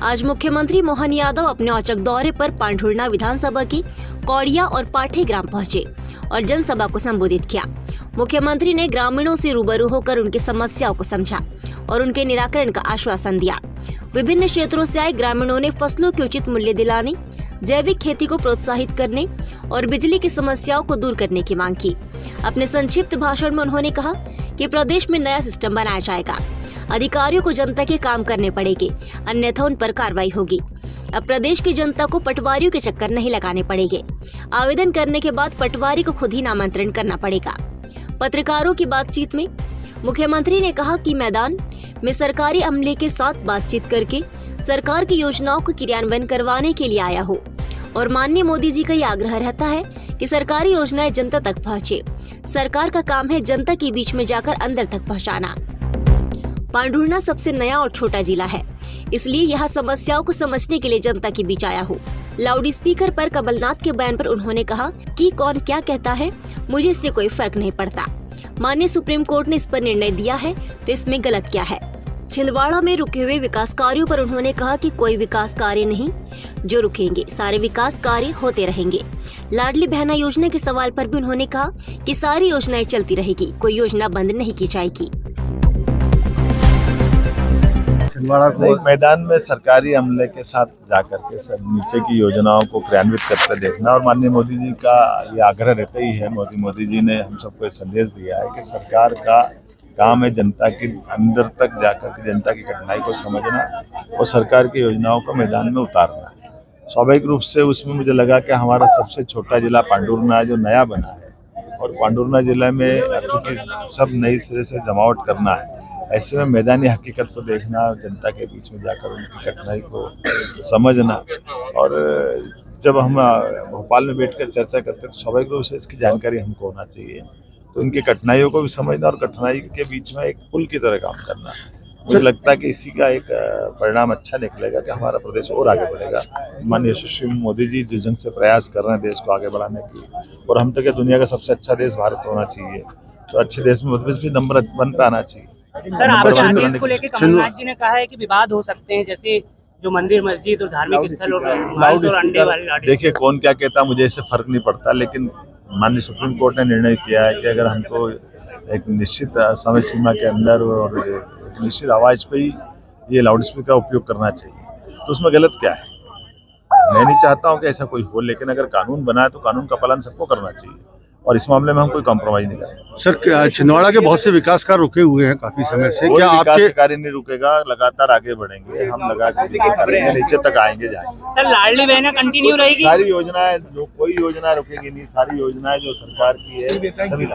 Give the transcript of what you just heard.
आज मुख्यमंत्री मोहन यादव अपने औचक दौरे पर पांढुर्णा विधानसभा की कौड़िया और पाठी ग्राम पहुंचे और जनसभा को संबोधित किया। मुख्यमंत्री ने ग्रामीणों से रूबरू होकर उनकी समस्याओं को समझा और उनके निराकरण का आश्वासन दिया। विभिन्न क्षेत्रों से आए ग्रामीणों ने फसलों के उचित मूल्य दिलाने, जैविक खेती को प्रोत्साहित करने और बिजली की समस्याओं को दूर करने की मांग की। अपने संक्षिप्त भाषण में उन्होंने कहा कि प्रदेश में नया सिस्टम बनाया जाएगा। अधिकारियों को जनता के काम करने पड़ेंगे, अन्यथा उन पर कार्रवाई होगी। अब प्रदेश की जनता को पटवारियों के चक्कर नहीं लगाने पड़ेंगे। आवेदन करने के बाद पटवारी को खुद ही नामांतरण करना पड़ेगा। पत्रकारों की बातचीत में मुख्यमंत्री ने कहा कि मैदान में सरकारी अमले के साथ बातचीत करके सरकार की योजनाओं को क्रियान्वयन करवाने के लिए आया हो और माननीय मोदी जी का ये आग्रह रहता है कि सरकारी योजनाएं जनता तक पहुँचे। सरकार का काम है जनता के बीच में जाकर अंदर तक पहुँचाना। पांढुर्णा सबसे नया और छोटा जिला है, इसलिए यहाँ समस्याओं को समझने के लिए जनता के बीच आया हूँ। लाउड स्पीकर पर कमलनाथ के बयान पर उन्होंने कहा कि कौन क्या कहता है, मुझे इससे कोई फर्क नहीं पड़ता। माननीय सुप्रीम कोर्ट ने इस पर निर्णय दिया है तो इसमें गलत क्या है। छिंदवाड़ा में रुके हुए विकास कार्यों पर उन्होंने कहा कि कोई विकास कार्य नहीं जो रुकेंगे, सारे विकास कार्य होते रहेंगे। लाडली बहना योजना के सवाल पर भी उन्होंने कहा कि सारी योजनाएं चलती रहेगी, कोई योजना बंद नहीं की जाएगी। छिंदवाड़ा को मैदान में सरकारी अमले के साथ जाकर के सब नीचे की योजनाओं को क्रियान्वित करते देखना और माननीय मोदी जी का ये आग्रह रहता ही है। मोदी जी ने हम सबको संदेश दिया है कि सरकार का काम है जनता के अंदर तक जाकर के जनता की कठिनाई को समझना और सरकार की योजनाओं को मैदान में उतारना। स्वाभाविक रूप से उसमें मुझे लगा कि हमारा सबसे छोटा जिला पांढुर्णा जो नया बना है और पांढुर्णा जिले में चूँकि सब नई सिरे से जमावट करना है, ऐसे में मैदानी हकीकत को देखना, जनता के बीच में जाकर उनकी कठिनाई को समझना और जब हम भोपाल में बैठकर चर्चा करते हैं तो स्वाभाविक रूप से इसकी जानकारी हमको होना चाहिए। तो उनकी कठिनाइयों को भी समझना और कठिनाई के बीच में एक पुल की तरह काम करना। मुझे लगता है कि इसी का एक परिणाम अच्छा निकलेगा कि हमारा प्रदेश और आगे बढ़ेगा। माननीय सुश्री मोदी जी जिस ढंग से प्रयास कर रहे हैं देश को आगे बढ़ाने की, और हम तक दुनिया का सबसे अच्छा देश भारत होना चाहिए, तो अच्छे देश में मध्य प्रदेश भी नंबर 1 पे आना चाहिए। सर, आपके आदेश को लेकर कमलनाथ जी ने कहा है कि विवाद हो सकते हैं, जैसे जो मंदिर, मस्जिद और धार्मिक स्थल और अंडे वाले। देखिए, कौन क्या कहता मुझे इससे फर्क नहीं पड़ता, लेकिन माननीय सुप्रीम कोर्ट ने निर्णय किया है कि अगर हमको एक निश्चित समय सीमा के अंदर और एक निश्चित आवाज पे ही ये लाउड स्पीकर का उपयोग करना चाहिए, तो उसमें गलत क्या है। मैं नहीं चाहता हूँ कि ऐसा कोई हो, लेकिन अगर कानून बना है तो कानून का पालन सबको करना चाहिए और इस मामले में हम कोई कॉम्प्रोमाइज नहीं करेंगे। सर, छिंदवाड़ा के बहुत से विकास कार्य रुके हुए हैं काफी समय से, क्या आपके कार्य नहीं रुकेगा, लगातार आगे बढ़ेंगे हम, नीचे तक आएंगे जाएंगे। सर, लाडली बहना कंटिन्यू रहेगी, सारी योजनाएं, जो कोई योजना रुकेगी नहीं, सारी योजनाएं जो सरकार की है सभी